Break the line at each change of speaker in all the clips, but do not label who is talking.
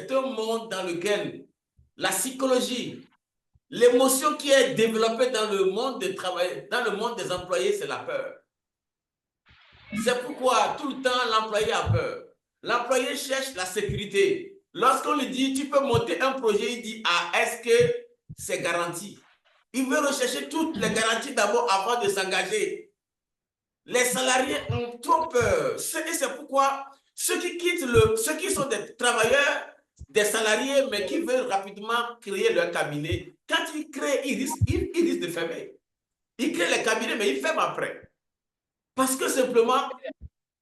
c'est un monde dans lequel la psychologie, l'émotion qui est développée dans le monde des travailleurs, dans le monde des employés, c'est la peur. C'est pourquoi tout le temps l'employé a peur. L'employé cherche la sécurité. Lorsqu'on lui dit tu peux monter un projet, il dit ah, est-ce que c'est garanti? Il veut rechercher toutes les garanties d'abord avant de s'engager. Les salariés ont trop peur. Et c'est pourquoi ceux qui sont des travailleurs, des salariés, mais qui veulent rapidement créer leur cabinet, quand ils créent, ils risquent de fermer. Ils créent les cabinets, mais ils ferment après. Parce que simplement,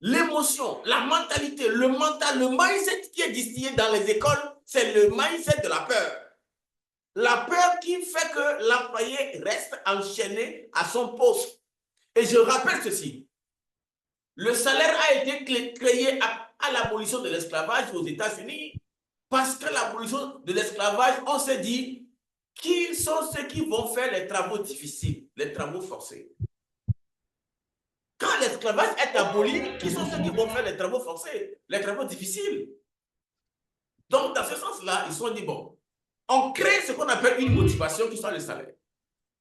l'émotion, la mentalité, le mental, le mindset qui est distillé dans les écoles, c'est le mindset de la peur. La peur qui fait que l'employé reste enchaîné à son poste. Et je rappelle ceci. Le salaire a été créé à l'abolition de l'esclavage aux États-Unis parce que l'abolition de l'esclavage, on s'est dit qui sont ceux qui vont faire les travaux difficiles, les travaux forcés. Quand l'esclavage est aboli, qui sont ceux qui vont faire les travaux forcés, les travaux difficiles? Donc, dans ce sens-là, ils se sont dit, bon, on crée ce qu'on appelle une motivation qui soit le salaire.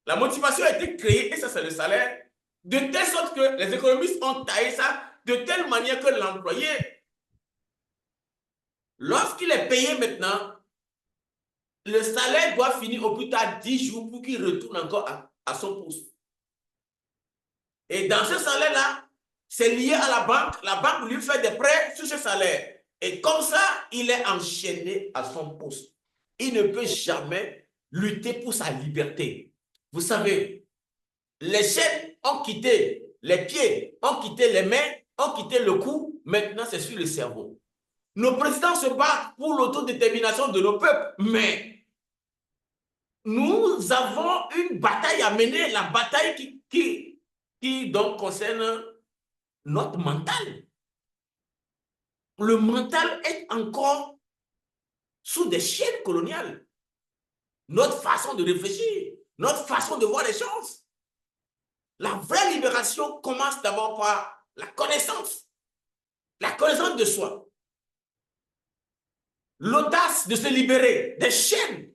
La motivation a été créée, et ça, c'est le salaire, de telle sorte que les économistes ont taillé ça de telle manière que l'employé, lorsqu'il est payé maintenant, le salaire doit finir au plus tard 10 jours pour qu'il retourne encore à son poste. Et dans ce salaire-là, c'est lié à la banque lui fait des prêts sur ce salaire. Et comme ça, il est enchaîné à son poste. Il ne peut jamais lutter pour sa liberté. Vous savez, les chaînes ont quitté les pieds, ont quitté les mains, ont quitté le cou. Maintenant, c'est sur le cerveau. Nos présidents se battent pour l'autodétermination de nos peuples, mais nous avons une bataille à mener, la bataille qui donc concerne notre mental. Le mental est encore sous des chaînes coloniales. Notre façon de réfléchir, notre façon de voir les choses. La vraie libération commence d'abord par la connaissance de soi. L'audace de se libérer des chaînes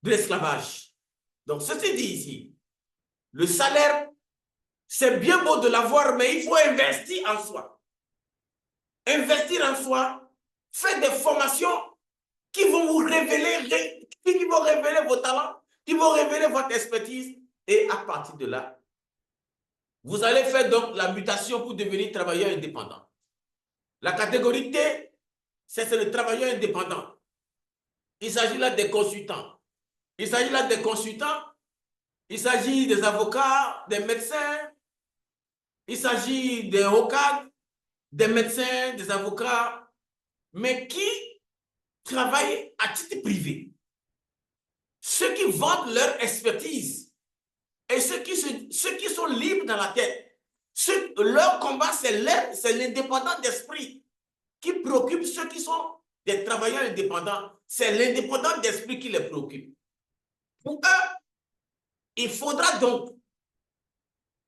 de l'esclavage. Donc, ceci dit ici, le salaire, c'est bien beau de l'avoir, mais il faut investir en soi. Investir en soi, faire des formations qui vont vous révéler, qui vont révéler vos talents, qui vont révéler votre expertise. Et à partir de là, vous allez faire donc la mutation pour devenir travailleur indépendant. La catégorie T, c'est le travailleur indépendant. Il s'agit là des consultants. Il s'agit là des consultants. Il s'agit des avocats, des médecins. Il s'agit des OCAD, des médecins, des avocats, mais qui travaillent à titre privé. Ceux qui vendent leur expertise et ceux qui sont libres dans la tête. Leur combat, c'est l'indépendant d'esprit qui préoccupe ceux qui sont des travailleurs indépendants. C'est l'indépendant d'esprit qui les préoccupe. Pour eux, il faudra donc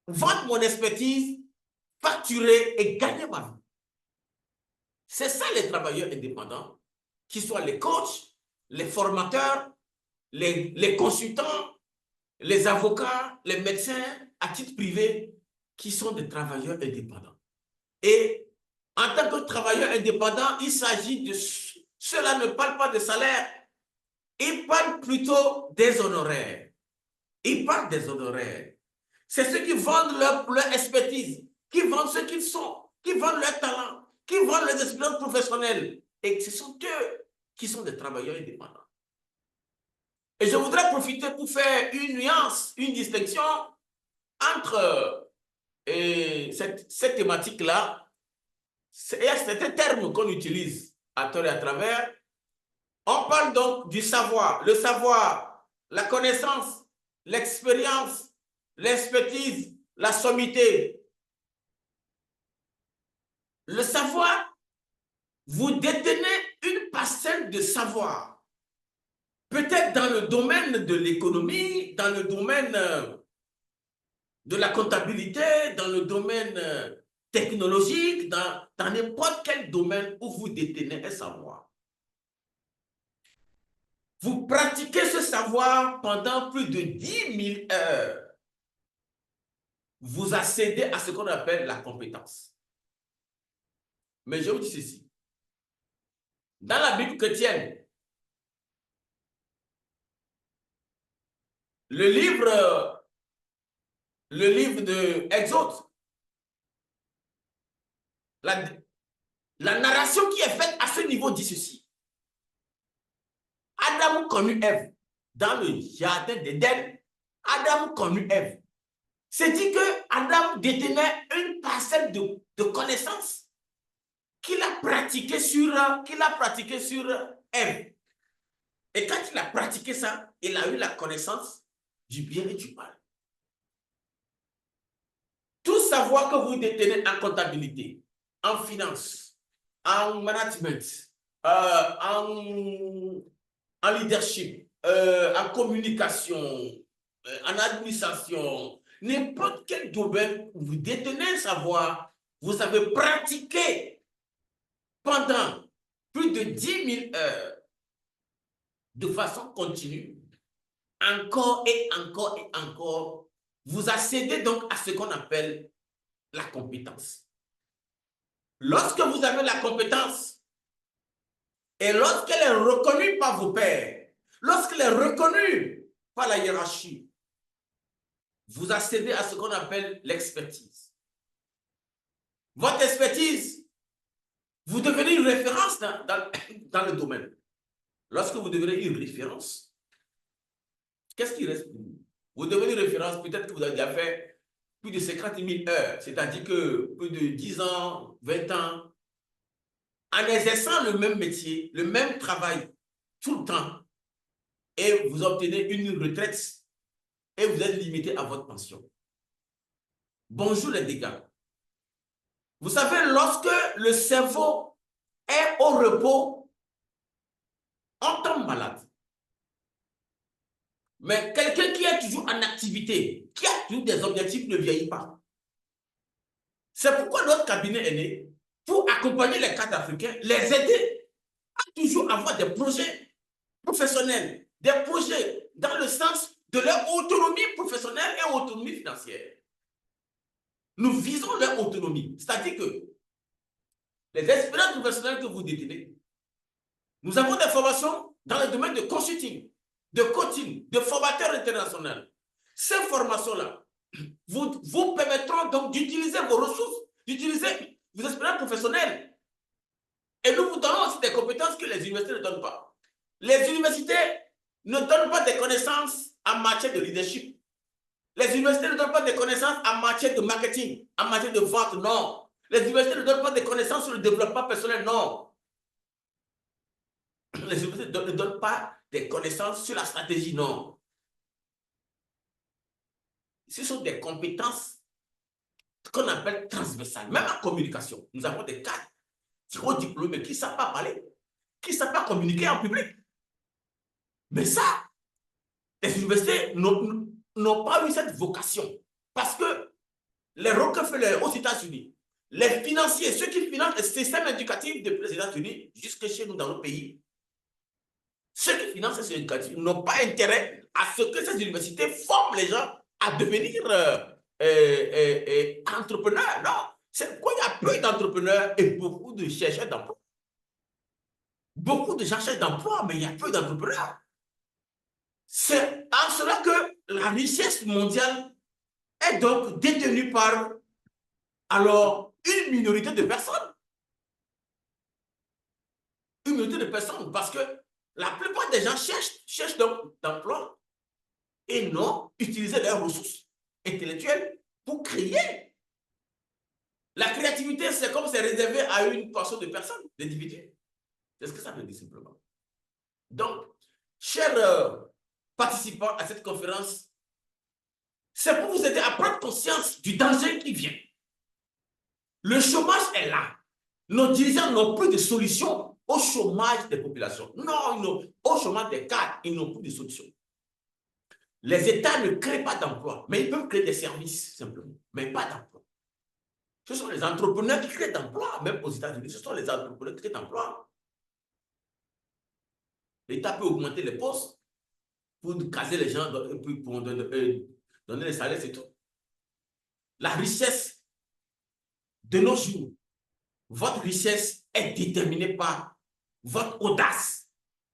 vendre mon expertise, facturer et gagner ma vie. C'est ça les travailleurs indépendants, qu'ils soient les coachs, les formateurs, les consultants, les avocats, les médecins à titre privé, qui sont des travailleurs indépendants. Et en tant que travailleur indépendant, il s'agit de... Cela ne parle pas de salaire, il parle plutôt des honoraires. Il parle des honoraires. C'est ceux qui vendent leur expertise, qui vendent ce qu'ils sont, qui vendent leur talent, qui vendent leurs expériences professionnelles. Et ce sont eux qui sont des travailleurs indépendants. Et je voudrais profiter pour faire une nuance, une distinction entre cette thématique-là. C'est un terme qu'on utilise à tort et à travers. On parle donc du savoir, le savoir, la connaissance, l'expérience, l'expertise, la sommité. Le savoir, vous détenez une parcelle de savoir. Peut-être dans le domaine de l'économie, dans le domaine de la comptabilité, dans le domaine technologique, dans n'importe quel domaine où vous détenez un savoir. savoir pendant plus de 10 000 heures vous accédez à ce qu'on appelle la compétence. Mais je vous dis ceci. Dans la Bible chrétienne, le livre de Exode, la narration qui est faite à ce niveau dit ceci. Adam connut Ève dans le jardin d'Éden. Adam connut Ève. C'est dit que Adam détenait une parcelle de connaissances qu'il a pratiqué sur Ève. Et quand il a pratiqué ça, il a eu la connaissance du bien et du mal. Tout savoir que vous détenez en comptabilité, en finance, en management, en leadership, en communication, en administration, n'importe quel domaine où vous détenez un savoir, vous avez pratiqué pendant plus de 10 000 heures de façon continue, encore et encore et encore, vous accédez donc à ce qu'on appelle la compétence. Lorsque vous avez la compétence et lorsqu'elle est reconnue par vos pairs, lorsqu'elle est reconnue par la hiérarchie, vous accédez à ce qu'on appelle l'expertise. Votre expertise, vous devenez une référence dans le domaine. Lorsque vous devenez une référence, qu'est-ce qui reste pour vous? Vous devenez une référence, peut-être que vous avez déjà fait plus de 50 000 heures, c'est-à-dire que plus de 10 ans, 20 ans, en exerçant le même métier, le même travail, tout le temps, et vous obtenez une retraite, et vous êtes limité à votre pension. Bonjour les dégâts. Vous savez, lorsque le cerveau est au repos, on tombe malade. Mais quelqu'un qui est toujours en activité, qui a toujours des objectifs, ne vieillit pas. C'est pourquoi notre cabinet est né, pour accompagner les cadres africains, les aider à toujours avoir des projets professionnels, des projets dans le sens de leur autonomie professionnelle et autonomie financière. Nous visons leur autonomie, c'est-à-dire que les expériences professionnelles que vous détenez, nous avons des formations dans le domaine de consulting, de coaching, de formateur international. Ces formations-là vous permettront donc d'utiliser vos ressources, d'utiliser vos expériences professionnelles. Et nous vous donnons aussi des compétences que les universités ne donnent pas. Les universités ne donnent pas des connaissances en matière de leadership. Les universités ne donnent pas des connaissances en matière de marketing, en matière de vente, non. Les universités ne donnent pas des connaissances sur le développement personnel, non. Les universités ne donnent pas des connaissances sur la stratégie, non. Ce sont des compétences qu'on appelle transversales. Même en communication, nous avons des cadres qui ont diplômés, qui ne savent pas parler, qui ne savent pas communiquer en public. Mais ça, les universités n'ont pas eu cette vocation. Parce que les Rockefeller aux États-Unis, les financiers, ceux qui financent le système éducatif des États-Unis, jusque chez nous dans nos pays, ceux qui financent ce système éducatif n'ont pas intérêt à ce que ces universités forment les gens à devenir entrepreneurs. Non, c'est pourquoi il y a peu d'entrepreneurs et beaucoup de chercheurs d'emploi. Beaucoup de gens cherchent d'emploi, mais il y a peu d'entrepreneurs. C'est en cela que la richesse mondiale est donc détenue par alors une minorité de personnes. Une minorité de personnes, parce que la plupart des gens cherchent donc d'emploi et non utiliser leurs ressources intellectuelles pour créer. La créativité, c'est comme c'est réservé à une portion de personnes, d'individus. C'est ce que ça veut dire simplement. Donc, chers participants à cette conférence, c'est pour vous aider à prendre conscience du danger qui vient. Le chômage est là. Nos dirigeants n'ont plus de solution au chômage des populations. Non, au chômage des cadres, ils n'ont plus de solution. Les États ne créent pas d'emploi, mais ils peuvent créer des services simplement, mais pas d'emploi. Ce sont les entrepreneurs qui créent d'emploi, même aux États-Unis, ce sont les entrepreneurs qui créent d'emploi. L'État peut augmenter les postes, pour caser les gens et puis pour donner les salaires, c'est tout. La richesse de nos jours, votre richesse est déterminée par votre audace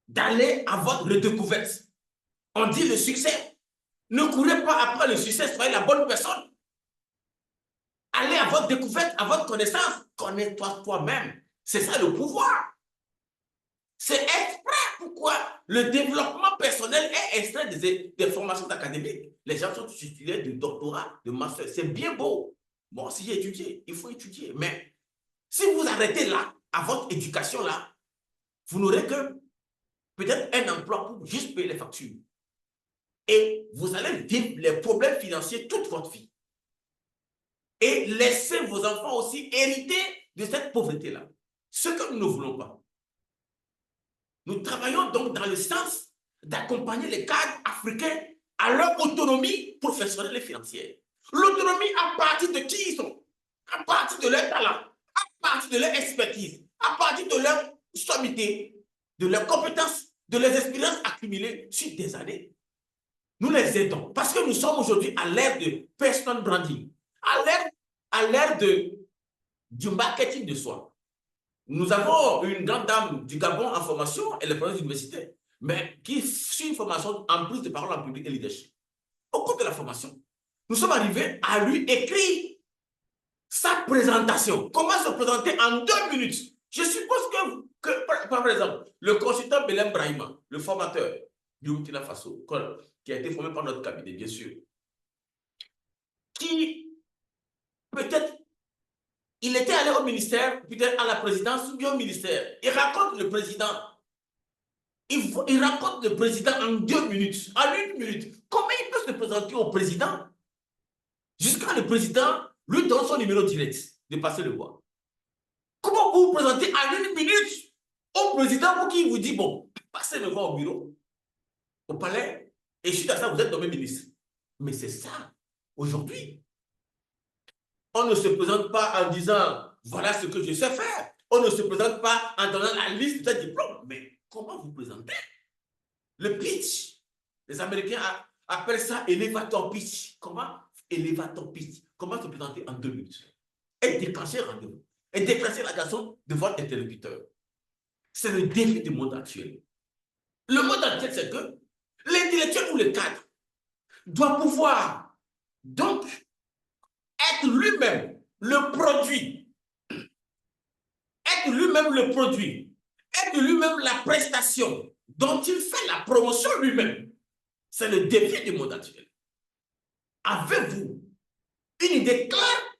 d'aller à votre redécouverte. On dit le succès. Ne courez pas après le succès, soyez la bonne personne. Allez à votre découverte, à votre connaissance. Connais-toi toi-même. C'est ça le pouvoir. C'est exprès pourquoi le développement personnel est extrait des formations académiques. Les gens sont titulaires de doctorat, de master. C'est bien beau. Moi aussi, j'ai étudié. Il faut étudier. Mais si vous arrêtez là, à votre éducation là, vous n'aurez que peut-être un emploi pour juste payer les factures. Et vous allez vivre les problèmes financiers toute votre vie. Et laisser vos enfants aussi hériter de cette pauvreté-là. Ce que nous ne voulons pas. Nous travaillons donc dans le sens d'accompagner les cadres africains à leur autonomie professionnelle et financière. L'autonomie à partir de qui ils sont, à partir de leur talent, à partir de leur expertise, à partir de leur sommité, de leurs compétences, de leurs expériences accumulées sur des années. Nous les aidons parce que nous sommes aujourd'hui à l'ère de personal branding, à l'ère du marketing de soi. Nous avons une grande dame du Gabon en formation, elle est professeure d'université, mais qui suit une formation en plus de parole en public et leadership. Au cours de la formation, nous sommes arrivés à lui écrire sa présentation. Comment se présenter en 2 minutes? Je suppose que par exemple, le consultant Belém Brahima, le formateur du Burkina Faso, qui a été formé par notre cabinet, bien sûr, qui peut-être il était allé au ministère, peut-être à la présidence ou bien au ministère. Il raconte le président. Il raconte le président en 2 minutes, en 1 minute. Comment il peut se présenter au président jusqu'à le président lui donne son numéro direct de passer le voir? Comment vous vous présentez en 1 minute au président pour qu'il vous dit, bon, passez me voir au bureau, au palais, et suite à ça, vous êtes nommé ministre. Mais c'est ça, aujourd'hui. On ne se présente pas en disant, voilà ce que je sais faire. On ne se présente pas en donnant la liste de tes diplômes. Mais comment vous présentez? Le pitch. Les Américains appellent ça elevator pitch. Comment? Elevator pitch. Comment se présenter en 2 minutes? Et déclencher rendez-vous. Et déclencher la garçon de votre interlocuteur. C'est le défi du monde actuel. Le monde actuel, c'est que l'intellectuel ou le cadre doit pouvoir donc être lui-même le produit, être lui-même le produit, être lui-même la prestation dont il fait la promotion lui-même. C'est le défi du monde actuel. Avez-vous une idée claire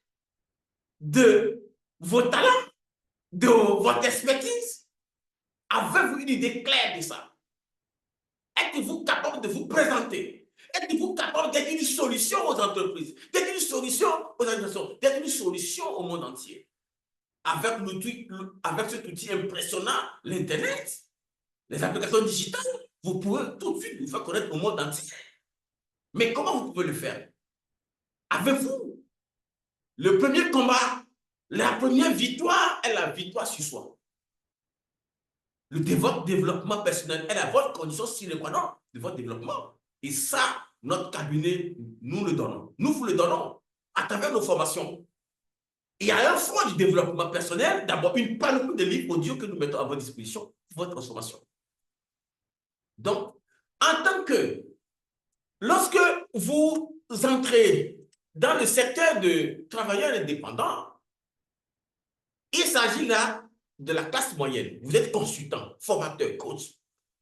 de vos talents, de votre expertise? Avez-vous une idée claire de ça? Êtes-vous capable de vous présenter? Êtes-vous capable d'être une solution aux entreprises, d'être une solution aux organisations, d'être une solution au monde entier? Avec cet outil impressionnant, l'Internet, les applications digitales, vous pouvez tout de suite vous faire connaître au monde entier. Mais comment vous pouvez le faire? Avez-vous le premier combat, la première victoire est la victoire sur soi. Votre développement personnel est la votre condition sine qua non de votre développement. Et ça, notre cabinet, nous le donnons. Nous vous le donnons à travers nos formations. Il y a un fonds du développement personnel, d'abord une panoplie de livres audio que nous mettons à votre disposition pour votre transformation. Donc, en tant que, lorsque vous entrez dans le secteur de travailleurs indépendants, il s'agit là de la classe moyenne. Vous êtes consultant, formateur, coach.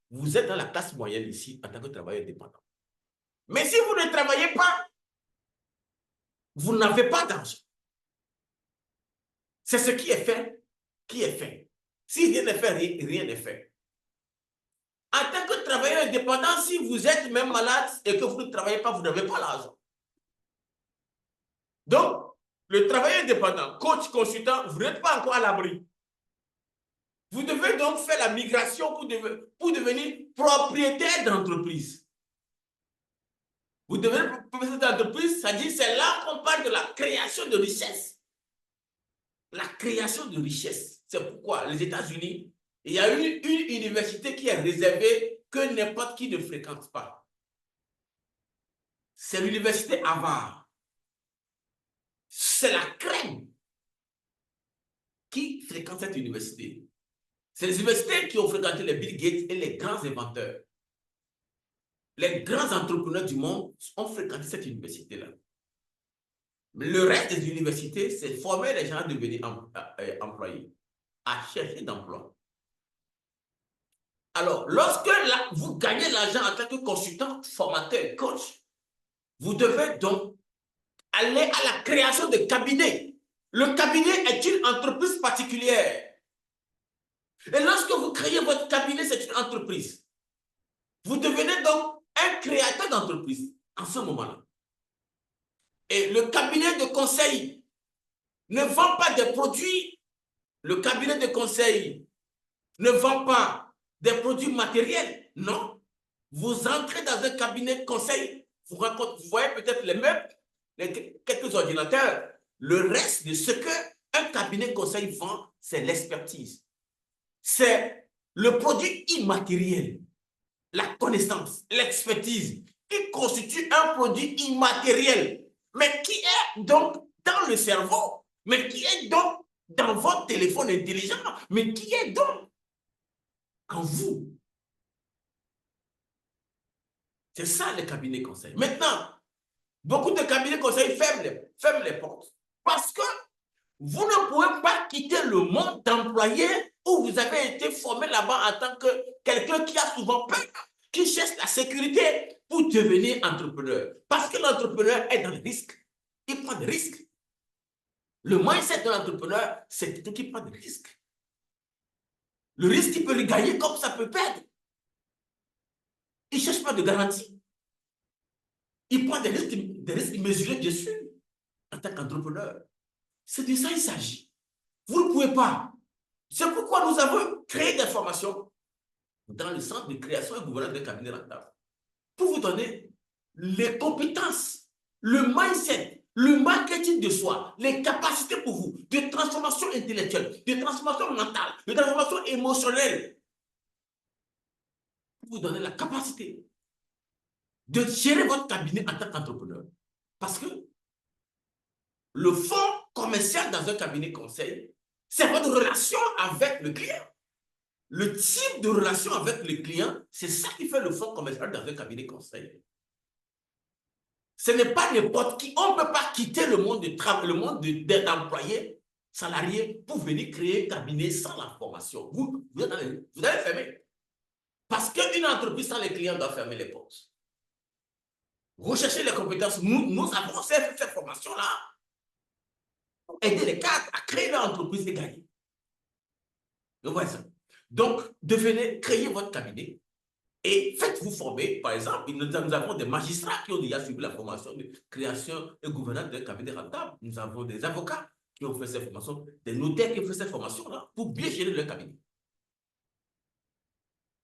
Vous êtes dans la classe moyenne ici en tant que travailleur indépendant. Mais si vous ne travaillez pas, vous n'avez pas d'argent. C'est ce qui est fait, Si rien n'est fait, rien n'est fait. En tant que travailleur indépendant, si vous êtes même malade et que vous ne travaillez pas, vous n'avez pas l'argent. Donc, le travailleur indépendant, coach, consultant, vous n'êtes pas encore à l'abri. Vous devez donc faire la migration pour devenir propriétaire d'entreprise. Vous devenez propriétaire d'entreprise, c'est-à-dire c'est là qu'on parle de la création de richesse. La création de richesse. C'est pourquoi les États-Unis, il y a une université qui est réservée que n'importe qui ne fréquente pas. c'est l'université Harvard. C'est la crème qui fréquente cette université. C'est les universités qui ont fréquenté les Bill Gates et les grands inventeurs. Les grands entrepreneurs du monde ont fréquenté cette université-là. Le reste des universités, c'est former les gens à devenir employés, à chercher d'emploi. Alors, lorsque vous gagnez l'argent en tant que consultant, formateur, coach, vous devez donc aller à la création de cabinets. Le cabinet est une entreprise particulière. Et lorsque vous créez votre cabinet, c'est une entreprise. Vous devenez donc un créateur d'entreprise en ce moment-là. Et le cabinet de conseil ne vend pas des produits. Le cabinet de conseil ne vend pas des produits matériels. Non. Vous entrez dans un cabinet de conseil, vous voyez peut-être les meubles, quelques ordinateurs. Le reste de ce qu'un cabinet de conseil vend, c'est l'expertise. C'est le produit immatériel, la connaissance, l'expertise, qui constitue un produit immatériel, mais qui est donc dans le cerveau, mais qui est donc dans votre téléphone intelligent, mais qui est donc en vous. C'est ça le cabinet conseil. Maintenant, beaucoup de cabinets conseils ferment les portes parce que vous ne pouvez pas quitter le monde d'employé où vous avez été formé là-bas en tant que quelqu'un qui a souvent peur, qui cherche la sécurité pour devenir entrepreneur. Parce que l'entrepreneur est dans le risque. Il prend des risques. Le mindset de l'entrepreneur, c'est quelqu'un qui prend des risques. Le risque, il peut le gagner comme ça peut perdre. Il ne cherche pas de garantie. Il prend des risques mesurés dessus en tant qu'entrepreneur. C'est de ça qu'il s'agit. Vous ne pouvez pas. C'est pourquoi nous avons créé des formations dans le centre de création et gouvernance des cabinets rentables pour vous donner les compétences, le mindset, le marketing de soi, les capacités pour vous de transformation intellectuelle, de transformation mentale, de transformation émotionnelle pour vous donner la capacité de gérer votre cabinet en tant qu'entrepreneur. Parce que le fonds commercial dans un cabinet conseil, c'est votre relation avec le client. Le type de relation avec le client, c'est ça qui fait le fonds commercial dans un cabinet conseil. Ce n'est pas n'importe qui. On ne peut pas quitter le monde du travail, le monde d'employés salariés pour venir créer un cabinet sans la formation. Vous allez fermer. Parce qu'une entreprise sans les clients doit fermer les portes. Rechercher les compétences. Nous avons cette formation-là pour aider les cadres à créer leur entreprise et gagner. Vous voyez ça? Donc, créez votre cabinet et faites-vous former. Par exemple, nous avons des magistrats qui ont déjà suivi la formation de création et gouvernance d'un cabinet rentable. Nous avons des avocats qui ont fait cette formation, des notaires qui ont fait cette formation-là pour bien gérer leur cabinet.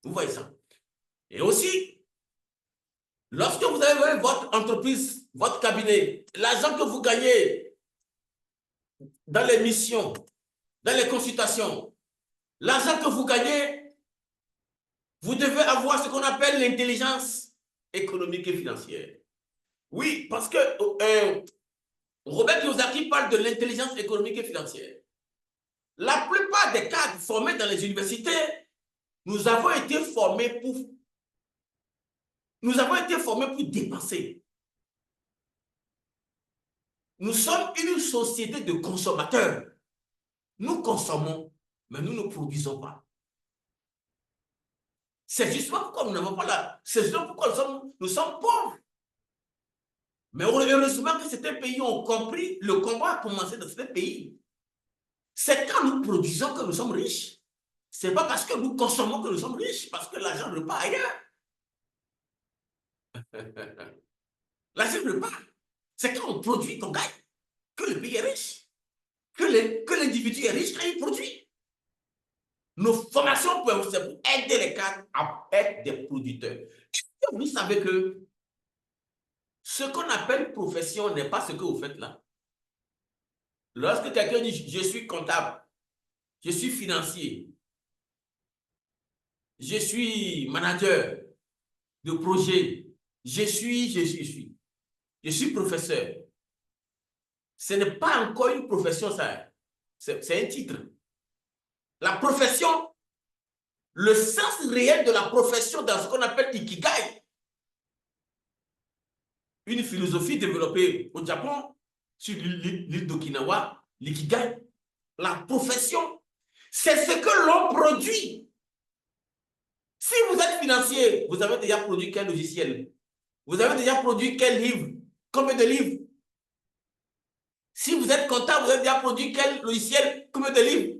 Vous voyez ça? Et aussi, lorsque vous avez votre entreprise, votre cabinet, l'argent que vous gagnez dans les missions, dans les consultations, l'argent que vous gagnez, vous devez avoir ce qu'on appelle l'intelligence économique et financière. Oui, parce que Robert Kiyosaki parle de l'intelligence économique et financière. La plupart des cadres formés dans les universités, nous avons été formés pour dépenser. Nous sommes une société de consommateurs. Nous consommons, mais nous ne produisons pas. C'est justement pourquoi nous n'avons pas là. C'est justement pourquoi nous sommes pauvres. Mais heureusement que certains pays ont compris, le combat a commencé dans certains pays. C'est quand nous produisons que nous sommes riches. Ce n'est pas parce que nous consommons que nous sommes riches, parce que l'argent repart ailleurs. L'argent repart. C'est quand on produit qu'on gagne, que le pays est riche, que l'individu est riche quand il produit. Nos formations peuvent aider les cadres à être des producteurs. Et vous savez que ce qu'on appelle profession n'est pas ce que vous faites là. Lorsque quelqu'un dit « je suis comptable, je suis financier, je suis manager de projet, je suis », je suis professeur. Ce n'est pas encore une profession, ça. C'est un titre. La profession, le sens réel de la profession dans ce qu'on appelle Ikigai, une philosophie développée au Japon, sur l'île d'Okinawa, l'ikigai, la profession, c'est ce que l'on produit. Si vous êtes financier, vous avez déjà produit quel logiciel? Vous avez déjà produit quel livre? Combien de livres? Si vous êtes comptable, vous avez déjà produit quel logiciel? Combien de livres?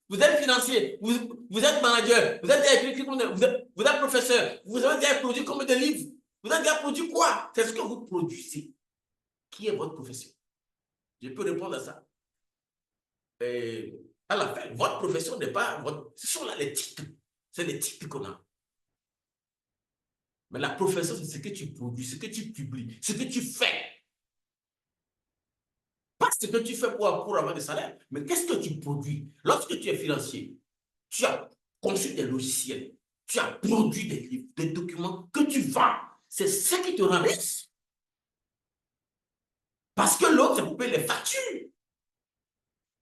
Vous êtes financier, vous êtes manager, vous êtes professeur, vous avez déjà produit combien de livres? Vous avez déjà produit quoi? C'est ce que vous produisez. Qui est votre profession? Je peux répondre à ça. Et à la fin, votre profession n'est pas votre... Ce sont là les titres. C'est les titres qu'on a. Mais la profession, c'est ce que tu produis, ce que tu publies, ce que tu fais. Pas ce que tu fais pour avoir des salaires, mais qu'est-ce que tu produis? Lorsque tu es financier, tu as conçu des logiciels, tu as produit des livres, des documents que tu vends. C'est ça qui te rend riche. Parce que l'autre, c'est pour payer les factures.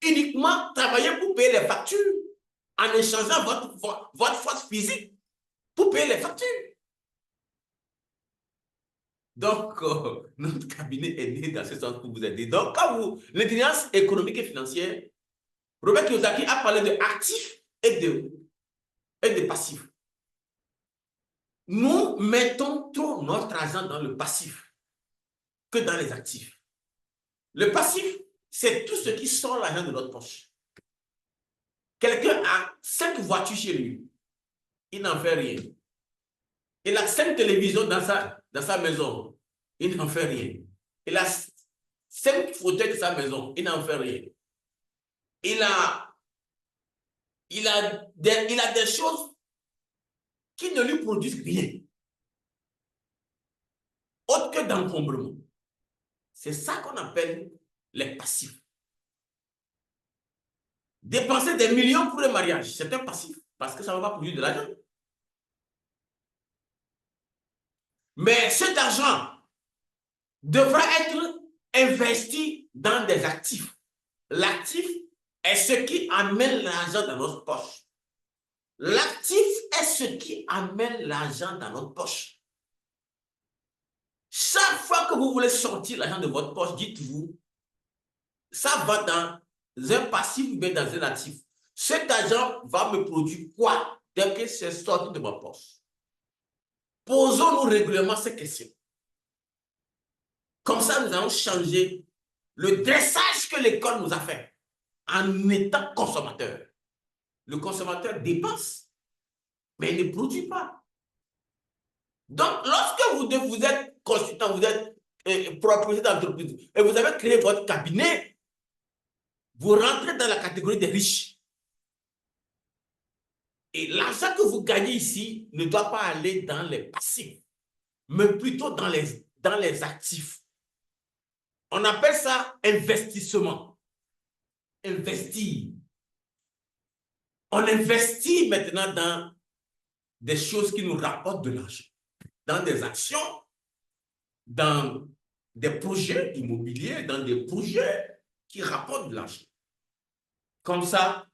Uniquement travailler pour payer les factures en échangeant votre force physique pour payer les factures. Donc, notre cabinet est né dans ce sens pour vous aider. Donc, quand l'intelligence économique et financière, Robert Kiyosaki a parlé de actifs et de passifs. Nous mettons trop notre argent dans le passif que dans les actifs. Le passif, c'est tout ce qui sort l'argent de notre poche. Quelqu'un a 5 voitures chez lui. Il n'en fait rien. Il a 5 télévisions dans sa maison. Il n'en fait rien. Il a 5 fauteuils de sa maison. Il n'en fait rien. Il a des choses qui ne lui produisent rien. Autre que d'encombrement. C'est ça qu'on appelle les passifs. Dépenser des millions pour un mariage, c'est un passif. Parce que ça ne va pas produire de l'argent. Mais cet argent devra être investi dans des actifs. L'actif est ce qui amène l'argent dans notre poche. L'actif est ce qui amène l'argent dans notre poche. Chaque fois que vous voulez sortir l'argent de votre poche, dites-vous, ça va dans un passif ou bien dans un actif. Cet argent va me produire quoi dès que c'est sorti de ma poche? Posons-nous régulièrement ces questions. Comme ça, nous allons changer le dressage que l'école nous a fait en étant consommateur. Le consommateur dépense, mais il ne produit pas. Donc, lorsque vous êtes consultant, vous êtes propriétaire d'entreprise et vous avez créé votre cabinet, vous rentrez dans la catégorie des riches. Et l'argent que vous gagnez ici ne doit pas aller dans les passifs, mais plutôt dans les actifs. On appelle ça investissement. Investir. On investit maintenant dans des choses qui nous rapportent de l'argent, dans des actions, dans des projets immobiliers, dans des projets qui rapportent de l'argent. Comme ça,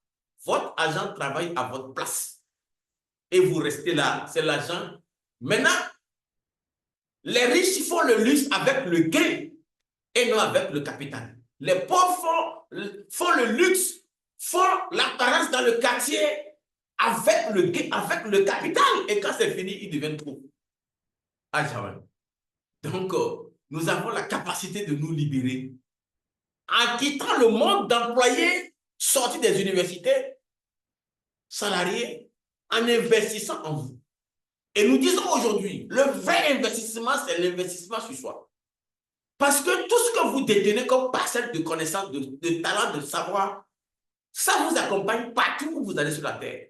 votre argent travaille à votre place. Et vous restez là, c'est l'argent. Maintenant, les riches font le luxe avec le gain et non avec le capital. Les pauvres font le luxe, font l'apparence dans le quartier avec le gain, avec le capital. Et quand c'est fini, ils deviennent pauvres. Ah, jamais. Donc, nous avons la capacité de nous libérer en quittant le monde d'employés sortis des universités, salariés, en investissant en vous. Et nous disons aujourd'hui, le vrai investissement, c'est l'investissement sur soi. Parce que tout ce que vous détenez comme parcelle de connaissances, de talent, de savoir, ça vous accompagne partout où vous allez sur la terre.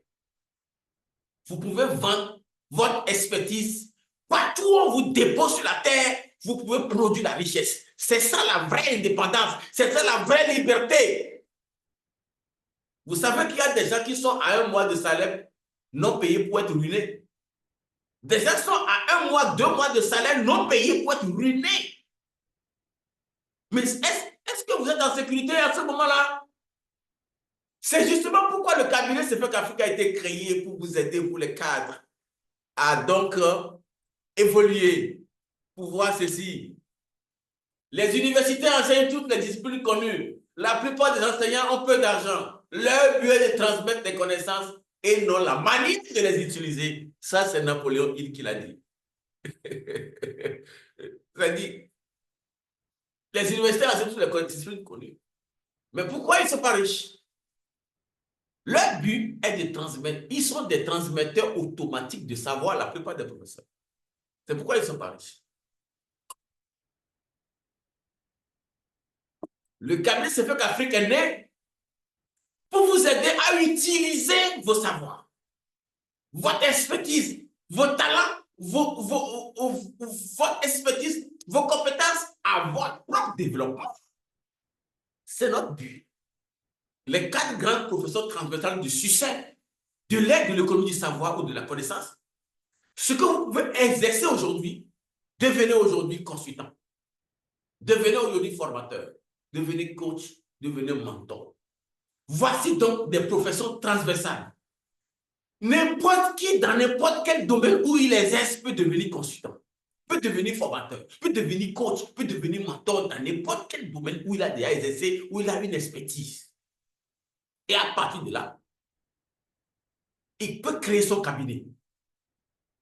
Vous pouvez vendre votre expertise partout où on vous dépose sur la terre, vous pouvez produire la richesse. C'est ça la vraie indépendance, c'est ça la vraie liberté. Vous savez qu'il y a des gens qui sont à 1 mois de salaire non payés pour être ruinés. Des gens sont à 1 mois, 2 mois de salaire non payés pour être ruinés. Mais est-ce que vous êtes en sécurité à ce moment-là? C'est justement pourquoi le cabinet CFEC Afrique a été créé pour vous aider, pour les cadres, à donc évoluer, pour voir ceci. Les universités enseignent toutes les disciplines connues. La plupart des enseignants ont peu d'argent. Leur but est de transmettre des connaissances et non la manière de les utiliser. Ça, c'est Napoléon Hill qui l'a dit. C'est-à-dire, les universités enseignent toutes les disciplines connues. Mais pourquoi ils ne sont pas riches? Leur but est de transmettre. Ils sont des transmetteurs automatiques de savoir, la plupart des professeurs. C'est pourquoi ils ne sont pas riches. Le cabinet CFEC Afrique est né pour vous aider à utiliser vos savoirs, votre expertise, vos talents, votre expertise, vos compétences à votre propre développement. C'est notre but. Les 4 grands professeurs transversales du succès, de l'aide de l'économie du savoir ou de la connaissance, ce que vous pouvez exercer aujourd'hui, devenez aujourd'hui consultant, devenez aujourd'hui formateur, devenez coach, devenez mentor. Voici donc des professions transversales. N'importe qui, dans n'importe quel domaine où il exerce, peut devenir consultant, peut devenir formateur, peut devenir coach, peut devenir mentor dans n'importe quel domaine où il a déjà exercé, où il a une expertise. Et à partir de là, il peut créer son cabinet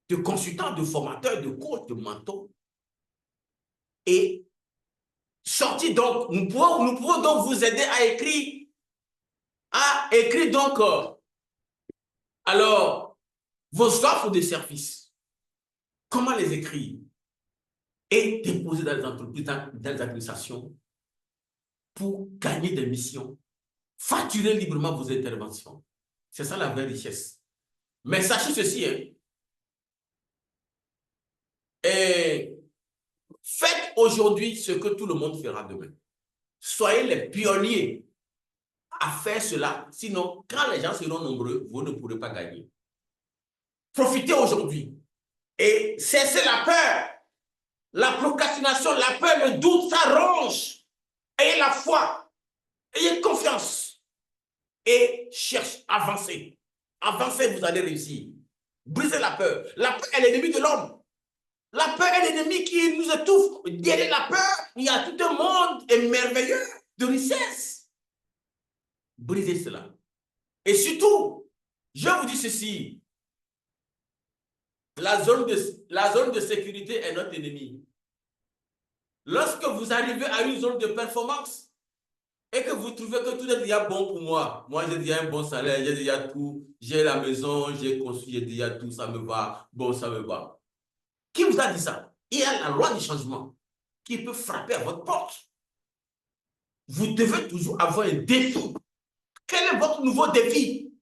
de consultant, de formateur, de coach, de mentor. Et sortir donc, nous pouvons donc vous aider à écrire donc, alors, vos offres de services. Comment les écrire? Et déposer dans les entreprises, dans les administrations pour gagner des missions, facturer librement vos interventions. C'est ça la vraie richesse. Mais sachez ceci, hein, et faites aujourd'hui ce que tout le monde fera demain. Soyez les pionniers à faire cela. Sinon, quand les gens seront nombreux, vous ne pourrez pas gagner. Profitez aujourd'hui et cessez la peur, la procrastination, la peur, le doute, ça ronge. Ayez la foi, ayez confiance et cherchez, avancez. Avancez, vous allez réussir. Brisez la peur. La peur est l'ennemi de l'homme. La peur est l'ennemi qui nous étouffe. Derrière la peur, il y a tout un monde merveilleux de richesse. Brisez cela. Et surtout, je vous dis ceci, la zone de sécurité est notre ennemi. Lorsque vous arrivez à une zone de performance et que vous trouvez que tout est déjà bon pour moi j'ai déjà un bon salaire, j'ai déjà tout, j'ai la maison, j'ai construit, j'ai déjà tout, ça me va, bon, ça me va. Qui vous a dit ça? Il y a la loi du changement qui peut frapper à votre porte. Vous devez toujours avoir un défi. Quel est votre nouveau défi?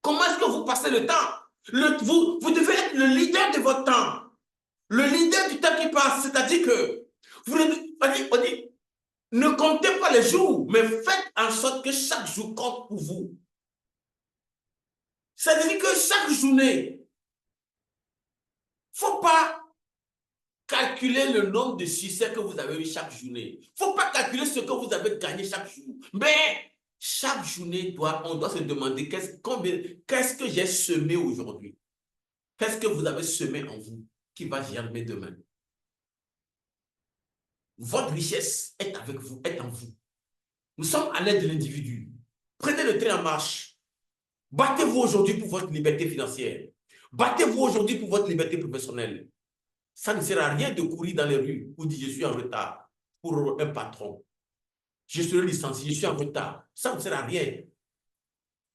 Comment est-ce que vous passez le temps? Vous devez être le leader de votre temps. Le leader du temps qui passe, c'est-à-dire que on dit, ne comptez pas les jours, mais faites en sorte que chaque jour compte pour vous. C'est-à-dire que chaque journée, il ne faut pas calculer le nombre de succès que vous avez eu chaque journée. Il ne faut pas calculer ce que vous avez gagné chaque jour. Mais chaque journée, on doit se demander qu'est-ce que j'ai semé aujourd'hui? Qu'est-ce que vous avez semé en vous qui va germer demain? Votre richesse est avec vous, est en vous. Nous sommes à l'aide de l'individu. Prenez le train en marche. Battez-vous aujourd'hui pour votre liberté financière. Battez-vous aujourd'hui pour votre liberté professionnelle. Ça ne sert à rien de courir dans les rues pour dire je suis en retard pour un patron. Je suis licencié, je suis en retard. Ça ne sert à rien.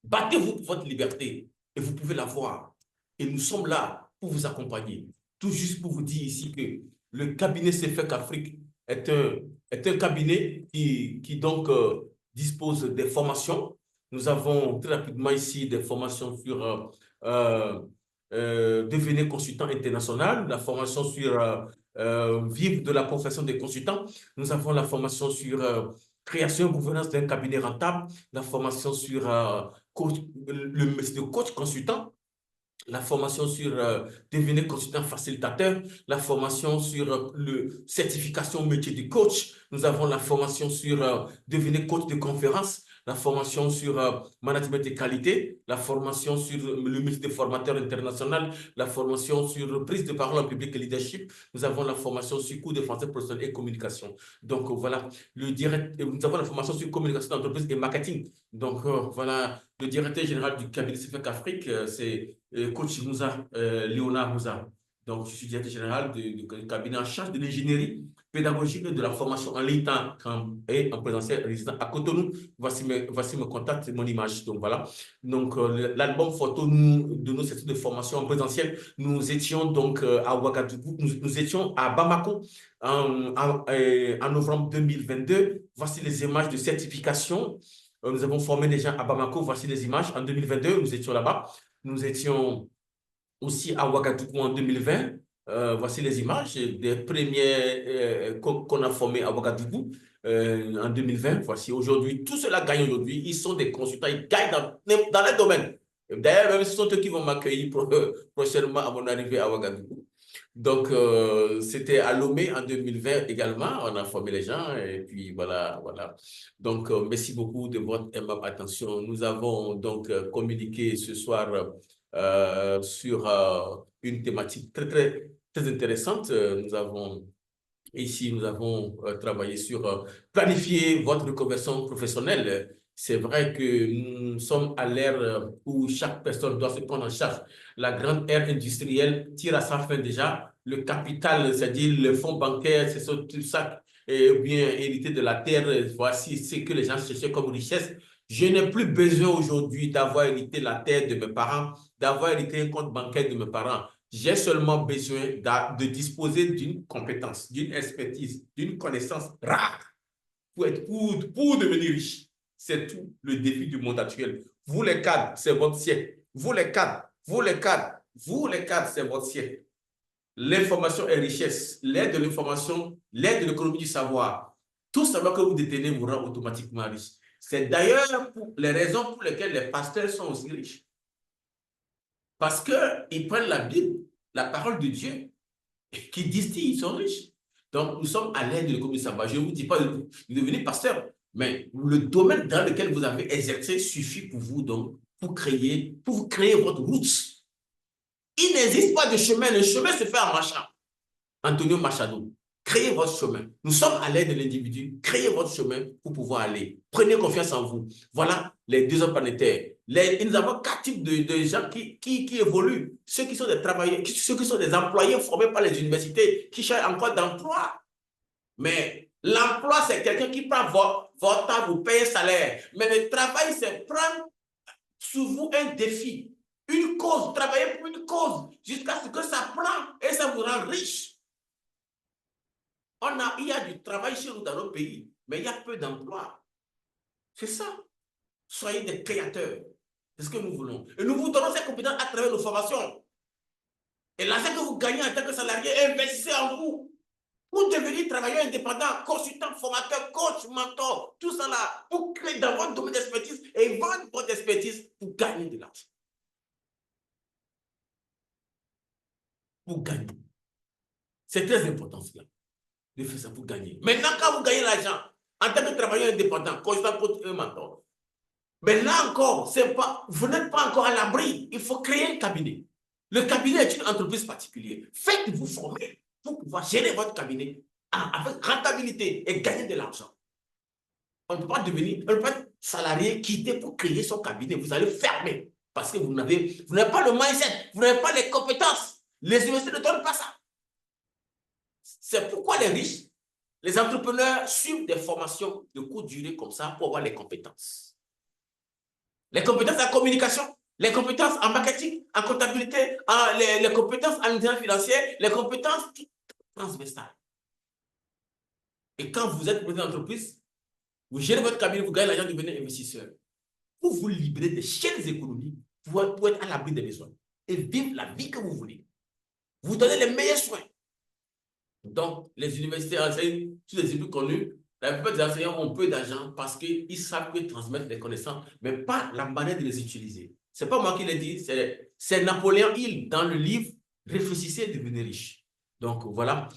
Battez-vous pour votre liberté et vous pouvez l'avoir. Et nous sommes là pour vous accompagner. Tout juste pour vous dire ici que le cabinet CFEC Afrique est un cabinet qui donc dispose des formations. Nous avons très rapidement ici des formations sur devenir consultant international, la formation sur vivre de la profession des consultants. Nous avons la formation sur création et gouvernance d'un cabinet rentable, la formation sur le métier de coach consultant. la formation sur devenir consultant facilitateur, la formation sur le certification au métier du coach. Nous avons la formation sur devenir coach de conférence, la formation sur management de qualité, la formation sur le métier de formateur international, la formation sur prise de parole en public et leadership. Nous avons la formation sur cours de français professionnel et communication. Donc voilà, nous avons la formation sur communication d'entreprise et marketing. Donc voilà, le directeur général du cabinet CFEC Afrique, c'est coach Moussa, Léonard Moussa. Donc, je suis directeur général du cabinet en charge de l'ingénierie pédagogique et de la formation en ligne et en présentiel résident à Cotonou. Voici mes contacts, mon image. Donc, voilà. Donc, l'album photo de nos sessions de formation en présentiel, nous étions donc à Ouagadougou, nous étions à Bamako en novembre 2022. Voici les images de certification. Nous avons formé des gens à Bamako. Voici les images. En 2022, nous étions là-bas. Nous étions aussi à Ouagadougou en 2020. Voici les images des premiers qu'on a formés à Ouagadougou en 2020. Voici aujourd'hui, tout cela gagne aujourd'hui. Ils sont des consultants, ils gagnent dans les domaines. D'ailleurs, même ce sont eux qui vont m'accueillir prochainement à mon arrivée à Ouagadougou. Donc, c'était à Lomé en 2020 également. On a formé les gens et puis voilà, voilà. Donc, merci beaucoup de votre aimable attention. Nous avons donc communiqué ce soir sur une thématique très, très, très intéressante. Nous avons travaillé sur planifier votre reconversion professionnelle. C'est vrai que nous sommes à l'ère où chaque personne doit se prendre en charge. La grande ère industrielle tire à sa fin déjà. Le capital, c'est-à-dire le fonds bancaire, c'est tout ça, et bien hérité de la terre. Voici ce que les gens cherchaient comme richesse. Je n'ai plus besoin aujourd'hui d'avoir hérité la terre de mes parents, d'avoir hérité un compte bancaire de mes parents. J'ai seulement besoin de disposer d'une compétence, d'une expertise, d'une connaissance rare pour devenir riche. C'est tout le défi du monde actuel. Vous les cadres, c'est votre siècle. Vous les cadres, vous les cadres, vous les cadres, c'est votre siècle. L'information est richesse. L'aide de l'information, l'aide de l'économie du savoir. Tout savoir que vous détenez vous rend automatiquement riche. C'est d'ailleurs pour les raisons pour lesquelles les pasteurs sont aussi riches. Parce qu'ils prennent la Bible, la parole de Dieu, qui disent qu'ils sont riches. Donc, nous sommes à l'aide de l'économie du savoir. Je ne vous dis pas de devenir pasteur, mais le domaine dans lequel vous avez exercé suffit pour vous, donc, pour vous créer votre route. Il n'existe pas de chemin. Le chemin se fait en marchant. Antonio Machado, créez votre chemin. Nous sommes à l'aide de l'individu. Créez votre chemin pour pouvoir aller. Prenez confiance en vous. Voilà les 2 hommes planétaires. Nous avons 4 types de gens qui évoluent. Ceux qui sont des travailleurs, ceux qui sont des employés formés par les universités, qui cherchent encore d'emploi. Mais l'emploi, c'est quelqu'un qui prend votre temps, vous paye un salaire. Mais le travail, c'est prendre sur vous un défi, une cause, travailler pour une cause, jusqu'à ce que ça prend et ça vous rend riche. Il y a du travail chez nous dans nos pays, mais il y a peu d'emplois. C'est ça. Soyez des créateurs. C'est ce que nous voulons. Et nous vous donnons ces compétences à travers nos formations. Et l'argent que vous gagnez en tant que salarié, investissez en vous. Pour devenir travailleur indépendant, consultant, formateur, coach, mentor, tout ça là, pour créer dans votre domaine d'expertise et vendre votre expertise pour gagner de l'argent. Pour gagner. C'est très important cela. De faire ça pour gagner. Maintenant, quand vous gagnez l'argent, en tant que travailleur indépendant, consultant, coach et mentor, mais là encore, vous n'êtes pas encore à l'abri. Il faut créer un cabinet. Le cabinet est une entreprise particulière. Faites-vous former pour pouvoir gérer votre cabinet avec rentabilité et gagner de l'argent. On ne peut pas être salarié, quitter pour créer son cabinet. Vous allez fermer parce que vous n'avez pas le mindset, vous n'avez pas les compétences. Les universités ne donnent pas ça. C'est pourquoi les riches, les entrepreneurs suivent des formations de courte durée comme ça pour avoir les compétences. Les compétences en communication, les compétences en marketing, en comptabilité, les compétences en intelligence financière, les compétences transversales. Et quand vous êtes président d'entreprise, vous gérez votre cabinet, vous gagnez l'argent, devenez investisseur. Pour vous libérer des chaînes économiques, pour être à l'abri des besoins et vivre la vie que vous voulez. Vous donnez les meilleurs soins. Donc, les universités enseignent, tous les études connues, la plupart des enseignants ont peu d'argent parce qu'ils savent que transmettre des connaissances, mais pas la manière de les utiliser. c'est pas moi qui l'ai dit, c'est Napoléon Hill dans le livre Réfléchissez et devenez riche. Donc voilà.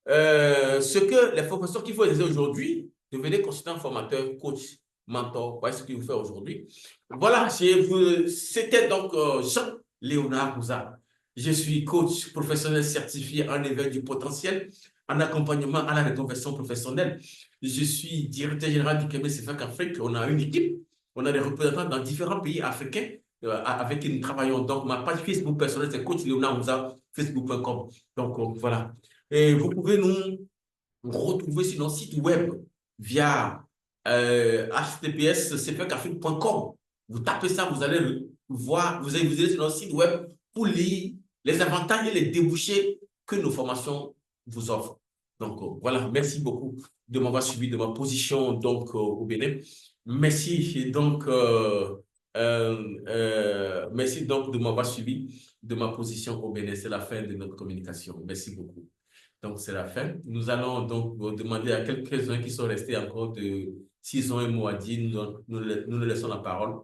Ce que les professeurs qu'il faut aider aujourd'hui, devenez consultant, formateur, coach, mentor. Voilà ce qu'il faut faire aujourd'hui. Voilà, c'était donc Jean-Léonard Cousin. Je suis coach professionnel certifié en éveil du potentiel, en accompagnement à la reconversion professionnelle. Je suis directeur général du cabinet CFAC Afrique. On a une équipe, on a des représentants dans différents pays africains avec qui nous travaillons. Donc, ma page Facebook personnelle, c'est coach Léonard Moussa, facebook.com. Donc, voilà. Et vous pouvez nous retrouver sur notre site web via https://cfacafrique.com. Vous tapez ça, vous allez voir, vous allez sur notre site web pour lire les avantages et les débouchés que nos formations vous offrent. Donc, voilà, merci beaucoup de m'avoir suivi de ma position donc, au Bénin. Merci donc, merci donc de m'avoir suivi de ma position au Bénin. C'est la fin de notre communication. Merci beaucoup. Donc, c'est la fin. Nous allons donc demander à quelques-uns qui sont restés encore s'ils ont un mot à dire, nous leur laissons la parole.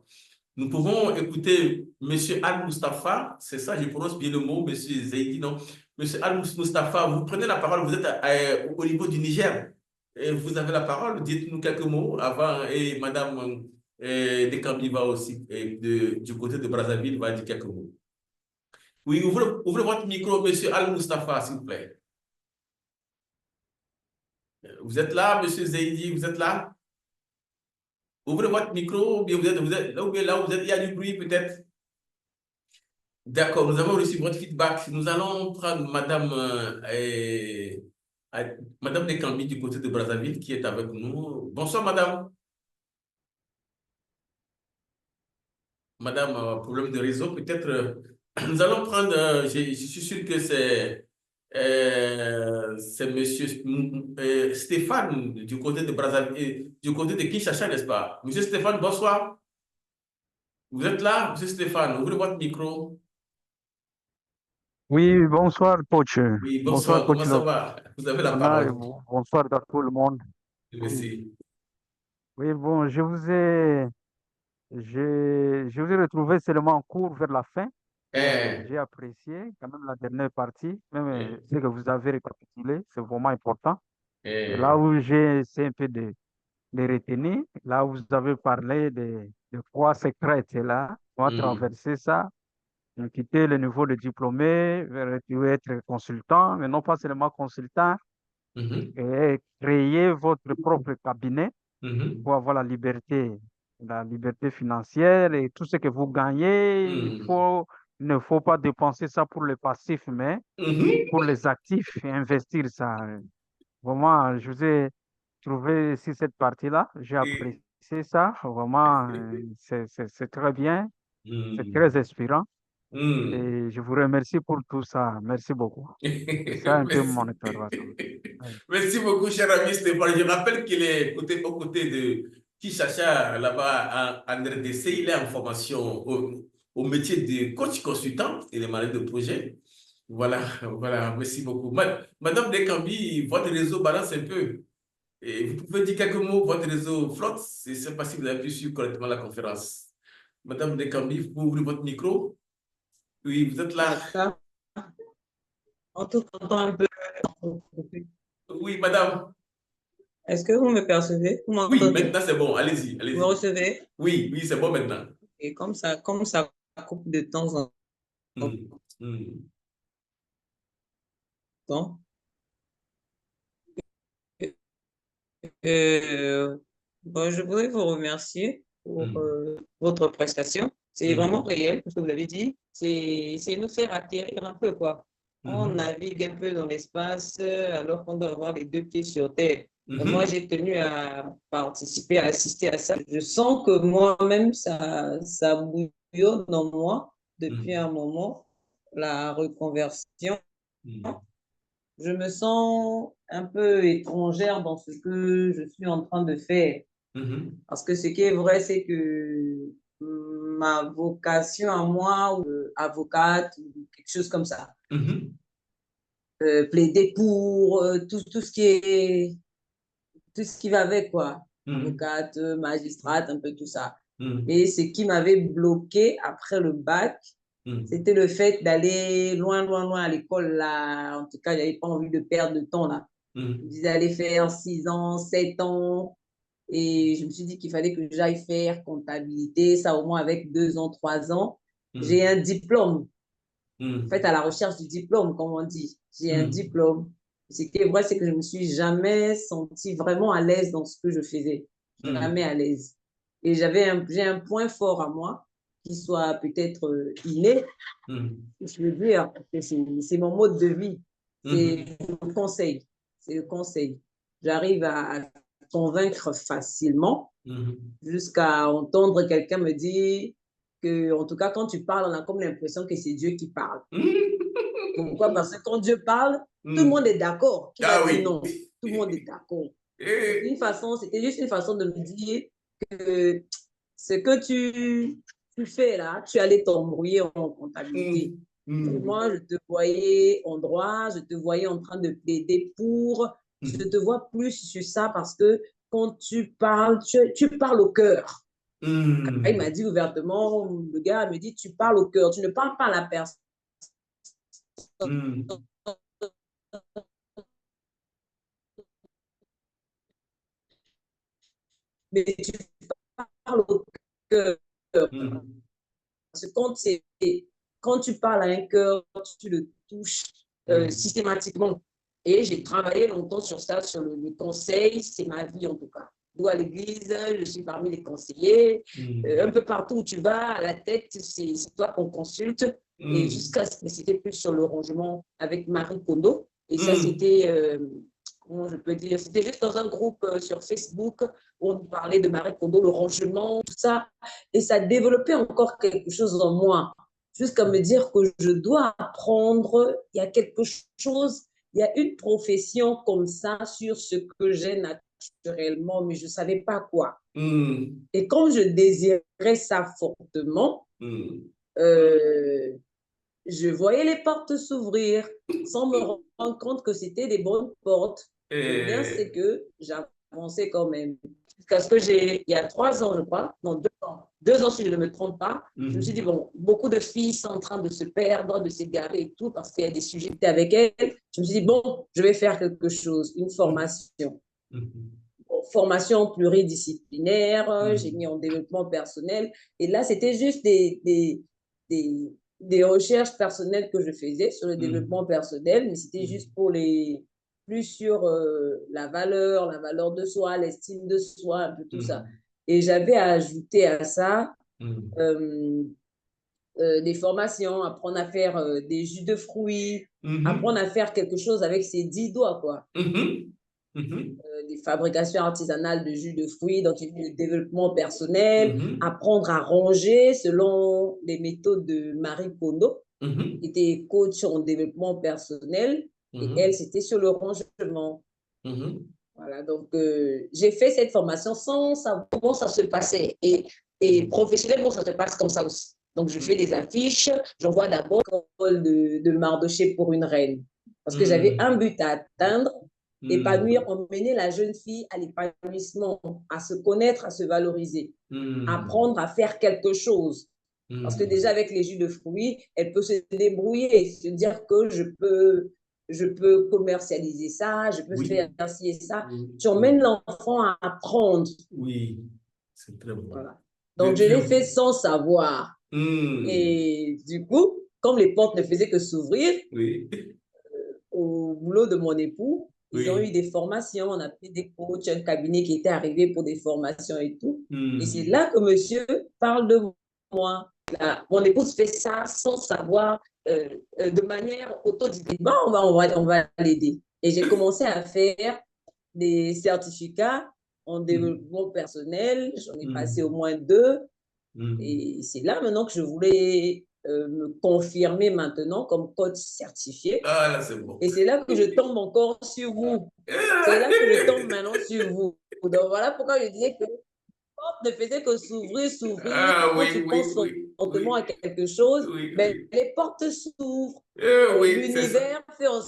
Nous pouvons écouter M. Al-Mustafa, c'est ça, je prononce bien le mot, M. Zaidi, non? M. Al-Mustafa, vous prenez la parole, vous êtes au niveau du Niger. Et vous avez la parole, dites-nous quelques mots avant, et Mme Dekambi va aussi, du côté de Brazzaville, va dire quelques mots. Oui, ouvrez votre micro, M. Al-Mustafa, s'il vous plaît. Vous êtes là, M. Zaidi, vous êtes là? Ouvrez votre micro, ou bien vous êtes là, ou bien là où vous êtes, il y a du bruit peut-être. D'accord, nous avons reçu votre feedback. Nous allons prendre Madame Dekambi du côté de Brazzaville qui est avec nous. Bonsoir, Madame. Madame, problème de réseau, peut-être. Nous allons prendre, je suis sûr que c'est Monsieur Stéphane du côté de Brazzaville, du côté de Kinshasa, n'est-ce pas? Monsieur Stéphane, bonsoir. Vous êtes là, Monsieur Stéphane? Ouvrez votre micro.
Oui, bonsoir, coach.
Oui,
Bonsoir,
bonsoir. Comment
coach
ça va? Vous avez la
Lona, et
parole.
bonsoir à tout le monde. Oui,
Merci.
oui, bon, je vous ai retrouvé seulement en cours vers la fin, mais
Eh,
j'ai apprécié quand même la dernière partie, même
eh,
ce que vous avez récapitulé, c'est vraiment important. Et là
eh.
où j'ai essayé un peu de retenir, là où vous avez parlé de voies secrètes, et là, on va
Mhm,
traverser ça. Quitter le niveau de diplômé, vers tu veux être consultant, mais non pas seulement consultant,
mhm,
et créer votre propre cabinet
mhm,
pour avoir la liberté financière et tout ce que vous gagnez,
mhm,
il ne faut pas dépenser ça pour le passif, mais
mhm.
pour les actifs et investir ça. Vraiment, je vous ai trouvé ici cette partie-là, j'ai
Et-
apprécié ça, vraiment, c'est très bien, c'est très
mhm,
inspirant.
mhm.
Et je vous remercie pour tout ça. Merci beaucoup. C'est ça un peu mon
Merci.
intervention. Oui.
Merci beaucoup, cher ami Stéphane. Je rappelle qu'il est aux côtés de Kishacha, là-bas en RDC. Il est en formation au métier de coach consultant et de manager de projet. Voilà, voilà, merci beaucoup. Madame Dekambi, votre réseau balance un peu. Et vous pouvez dire quelques mots, votre réseau flotte. Je ne sais pas si vous avez pu suivre correctement la conférence. Madame Dekambi, vous pouvez ouvrir votre micro. Oui, vous êtes là.
D'accord. En tout cas, un peu.
Oui, madame.
Est-ce que vous me percevez? Vous
Oui,
m'entendez?
maintenant c'est bon. Allez-y,
Vous me
allez-y.
recevez?
Oui, oui, c'est bon maintenant.
Et comme ça coupe de temps en
Hmm, hmm,
temps. Euh, bon, je voudrais vous remercier pour
hmm,
votre prestation. C'est vraiment
hmm,
réel, ce que vous avez dit. C'est nous faire atterrir un peu, quoi. On
hmm,
navigue un peu dans l'espace alors qu'on doit avoir les deux pieds sur terre. Et moi,
hmm,
j'ai tenu à participer, à assister à ça. Je sens que moi-même, ça bouillonne en moi depuis
hmm,
un moment, la reconversion.
hmm,
Je me sens un peu étrangère dans ce que je suis en train de faire.
hmm,
Parce que ce qui est vrai, c'est que ma vocation à moi, ou avocate, ou quelque chose comme ça,
hmm,
plaider pour tout ce qui va avec, quoi.
hmm,
Avocate, magistrate, un peu tout ça. Et ce qui m'avait bloqué après le bac, c'était le fait d'aller loin, loin, loin à l'école. Là. En tout cas, je n'avais pas envie de perdre de temps là. Je me disais aller faire 6 ans, 7 ans. Et je me suis dit qu'il fallait que j'aille faire comptabilité, ça au moins avec 2 ans, 3 ans. J'ai un diplôme. En fait, à la recherche du diplôme, comme on dit. J'ai un diplôme. Ce qui est vrai, c'est que je ne me suis jamais sentie vraiment à l'aise dans ce que je faisais. Jamais à l'aise. Et j'ai un point fort à moi, qui soit peut-être inné. Je veux dire, c'est mon mode de vie. C'est le conseil. C'est le conseil. J'arrive à convaincre facilement jusqu'à entendre quelqu'un me dire que, en tout cas, quand tu parles, on a comme l'impression que c'est Dieu qui parle. Pourquoi? Parce que quand Dieu parle, tout le monde est d'accord qu'il a dit non. Tout le monde est d'accord. C'était juste une façon de me dire que ce que tu fais là, tu allais t'embrouiller en comptabilité. Moi, je te voyais en droit, je te voyais en train de plaider pour. Je te vois plus sur ça parce que quand tu parles, tu parles au cœur. Il m'a dit ouvertement, le gars me dit, tu parles au cœur, tu ne parles pas à la personne. Mais tu parles au cœur. Parce que quand tu parles à un cœur, tu le touches systématiquement. Et j'ai travaillé longtemps sur ça, sur le conseil, c'est ma vie en tout cas. D'où à l'église, je suis parmi les conseillers. Un peu partout où tu vas, à la tête, c'est toi qu'on consulte. Et jusqu'à ce que c'était plus sur le rangement avec Marie Kondo. Et ça, c'était, comment je peux dire, c'était juste dans un groupe sur Facebook où on parlait de Marie Kondo, le rangement, tout ça. Et ça développait encore quelque chose en moi, jusqu'à me dire que je dois apprendre, il y a quelque chose, il y a une profession comme ça sur ce que j'ai naturellement, mais je ne savais pas quoi. Et comme je désirais ça fortement, je voyais les portes s'ouvrir sans me rendre compte que c'était des bonnes portes. Le bien, c'est que j'avançais quand même. Parce que il y a 3 ans, je crois, non, 2 ans si je ne me trompe pas, je me suis dit, bon, beaucoup de filles sont en train de se perdre, de s'égarer et tout, parce qu'il y a des sujets avec elles. Je me suis dit, bon, je vais faire quelque chose, une formation. Formation pluridisciplinaire, j'ai mis en développement personnel. Et là, c'était juste des recherches personnelles que je faisais sur le développement personnel, mais c'était juste pour plus sur la valeur de soi, l'estime de soi, un peu tout ça. Et j'avais ajouté à ça des formations, apprendre à faire des jus de fruits, apprendre à faire quelque chose avec ses 10 doigts, quoi. Des fabrications artisanales de jus de fruits, donc le développement personnel, apprendre à ranger selon les méthodes de Marie Kondo, qui était coach en développement personnel, et elle, c'était sur le rangement. Voilà, donc j'ai fait cette formation sans savoir comment ça se passait. Et professionnellement, ça se passe comme ça aussi. Donc, je fais des affiches, j'envoie d'abord l'école de Mardoché pour une reine. Parce que j'avais un but à atteindre, épanouir, emmener la jeune fille à l'épanouissement, à se connaître, à se valoriser, apprendre à faire quelque chose. Parce que déjà, avec les jus de fruits, elle peut se débrouiller, se dire que je peux commercialiser ça, je peux faire ci et ça. Tu emmènes l'enfant à apprendre.
Oui, c'est très bon.
Voilà. Donc, je l'ai fait sans savoir. Et du coup, comme les portes ne faisaient que s'ouvrir, au boulot de mon époux, ils ont eu des formations, on a pris des coachs, un cabinet qui était arrivé pour des formations et tout. Et c'est là que monsieur parle de moi. Là, mon épouse fait ça sans savoir, de manière autodidacte. Bon, on va l'aider. Et j'ai commencé à faire des certificats en développement personnel. J'en ai passé au moins 2. Et c'est là maintenant que je voulais me confirmer maintenant comme coach certifié.
Ah, là, c'est bon.
Et c'est là que je tombe encore sur vous. C'est là que je tombe maintenant sur vous. Donc voilà pourquoi je disais que porte ne faisait que s'ouvrir.
Ah,
Quand tu penses fortement à quelque chose, ben, les portes s'ouvrent. L'univers fait en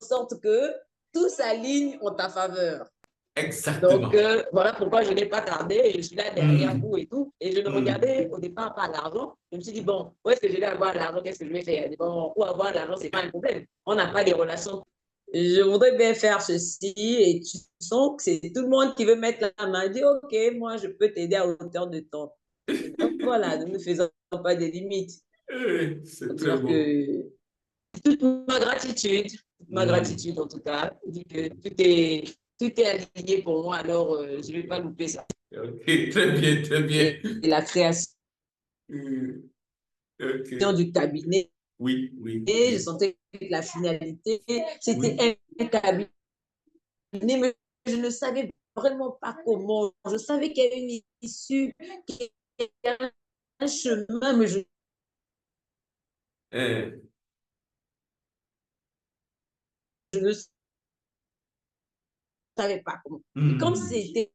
sorte que tout s'aligne en ta faveur.
Exactement.
Donc, voilà pourquoi je n'ai pas tardé. Je suis là derrière vous et tout. Et je ne regardais au départ pas l'argent. Je me suis dit, bon, où est-ce que je vais avoir l'argent? Qu'est-ce que je vais faire? Bon, où avoir l'argent, ce n'est pas un problème. On n'a pas des relations. Je voudrais bien faire ceci. Et tu sens que c'est tout le monde qui veut mettre la main. Dit, OK, moi, je peux t'aider à hauteur de temps. Donc, voilà, nous ne faisons pas des limites.
C'est très beau.
Que toute ma gratitude en tout cas, dit que tout est aligné pour moi, alors je ne vais pas louper ça.
Ok, très bien, très bien.
Et la création
Okay.
du cabinet,
oui, oui.
Et je sentais que la finalité, c'était un cabinet, mais je ne savais vraiment pas comment. Je savais qu'il y avait une issue, qu'il y avait un chemin, mais je ne savais pas comment. Et comme c'était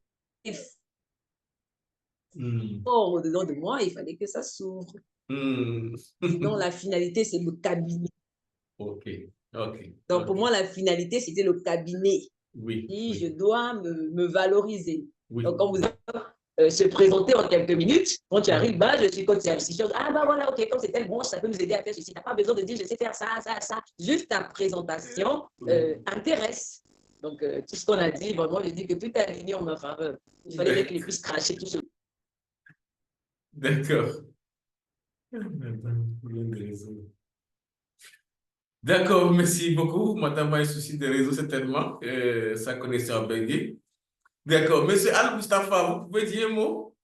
fort au-dedans de moi, il fallait que ça s'ouvre. Donc, la finalité, c'est le cabinet.
OK.
Donc, pour moi, la finalité, c'était le cabinet.
Oui.
Et je dois me valoriser.
Oui.
Donc, quand vous se présenter en quelques minutes, quand tu arrives là, je suis coach certifié. Ah, bah voilà, OK, comme c'est tel bon, ça peut nous aider à faire ceci. Tu n'as pas besoin de dire, je sais faire ça, ça, ça. Juste ta présentation intéresse. Donc, tout ce qu'on a dit, vraiment, je dis que tout est aligné en ma faveur. Il fallait que je puisse cracher tout ce.
D'accord. D'accord, merci beaucoup. Madame a un souci de réseau, certainement. Sa connexion a bugué. D'accord. Monsieur Al-Mustafa, vous pouvez dire un mot?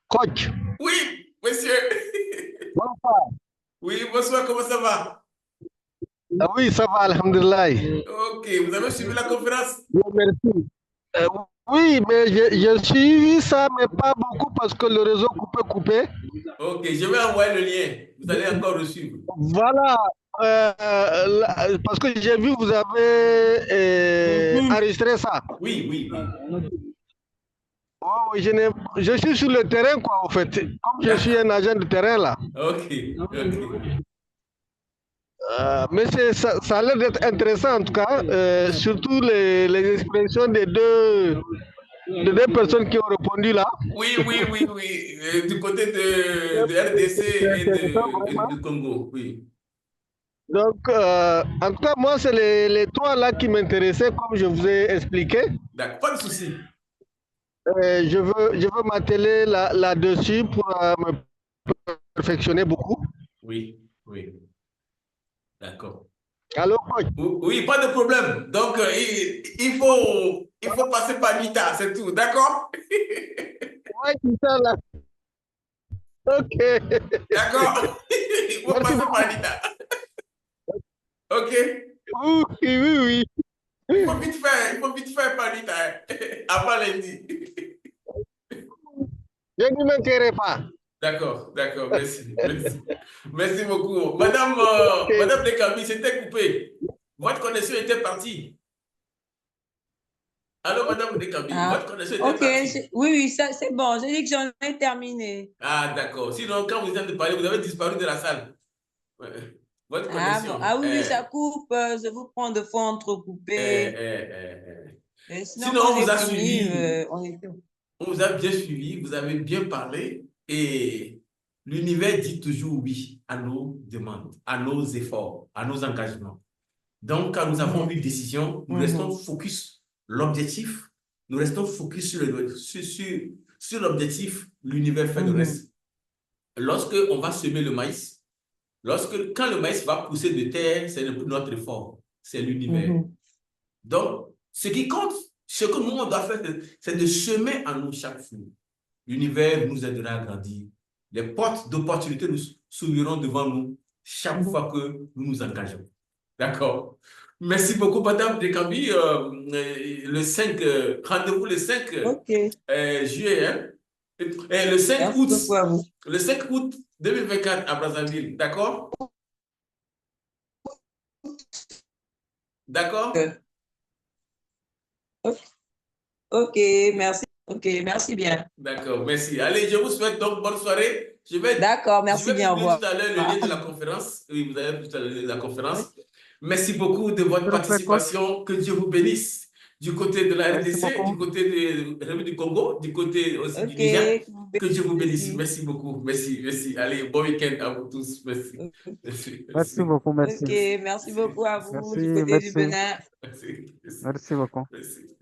Coach.
Oui, monsieur.
Bonsoir.
Oui, bonsoir, comment ça va?
Ah oui, ça va, alhamdulillah.
Ok, vous avez suivi la conférence?
Merci. Oui, mais j'ai suivi ça, mais pas beaucoup parce que le réseau coupé.
Ok, je vais envoyer le lien. Vous allez encore le suivre.
Voilà. Parce que j'ai vu, vous avez enregistré ça.
Oui.
Oh, je suis sur le terrain, quoi, en fait. Comme je suis un agent de terrain, là.
Ok.
Mais ça a l'air d'être intéressant, en tout cas. Surtout les expressions des deux personnes qui ont répondu là.
Oui. Du côté de RDC et de Congo, oui.
Donc, en tout cas, moi, c'est les trois là qui m'intéressaient, comme je vous ai expliqué.
D'accord, pas de souci.
Je veux m'atteler là-dessus pour me perfectionner beaucoup.
Oui. D'accord.
Allô, coach?
Oui, pas de problème. Donc, il faut passer par Nita, c'est tout. D'accord?
Oui, c'est ça là. Ok.
D'accord. Il faut passer par Nita. Ok.
Oui.
Il faut vite faire par Nita avant lundi.
Je ne m'inquiéterai pas.
D'accord, merci beaucoup. Madame Dekami, c'était coupé. Votre connexion était partie. Allô, Madame Dekami, votre connexion était partie.
Oui, ça c'est bon. J'ai dit que j'en ai terminé.
Ah, d'accord. Sinon, quand vous êtes de parler, vous avez disparu de la salle. Votre connexion.
Oui, ça coupe. Je vous prends de fois entrecoupé.
Sinon, on vous a suivi. On vous a bien suivi, vous avez bien parlé et l'univers dit toujours oui à nos demandes, à nos efforts, à nos engagements. Donc, quand nous avons une décision, nous restons focus l'objectif, nous restons focus sur l'objectif, l'univers fait le reste. Lorsque on va semer le maïs, quand le maïs va pousser de terre, c'est notre effort, c'est l'univers. Donc, ce qui compte, ce que nous, on doit faire, c'est de semer en nous chaque jour. L'univers nous aidera à grandir. Les portes d'opportunité nous s'ouvriront devant nous chaque fois que nous nous engageons. D'accord? Merci beaucoup, Madame Dekami. Le 5, rendez-vous le 5 juillet. Hein? Et le 5 août. Le 5 août 2024 à Brazzaville. D'accord? D'accord?
Ok, merci. Ok, merci bien.
D'accord, merci. Allez, je vous souhaite donc bonne soirée.
D'accord, merci bien.
Je vais publier tout à l'heure le lien de la conférence. Oui, vous avez tout à l'heure la conférence. Merci beaucoup de votre participation. Que Dieu vous bénisse. Du côté de la RDC, du côté du Congo, du côté aussi du Niger. Que Dieu vous bénisse. Merci beaucoup. Merci, merci. Allez, bon week-end à vous tous. Merci.
Merci beaucoup, merci.
Ok, merci beaucoup à vous
Merci,
du côté du
merci.
Bénin.
Merci.
Merci beaucoup.
Merci.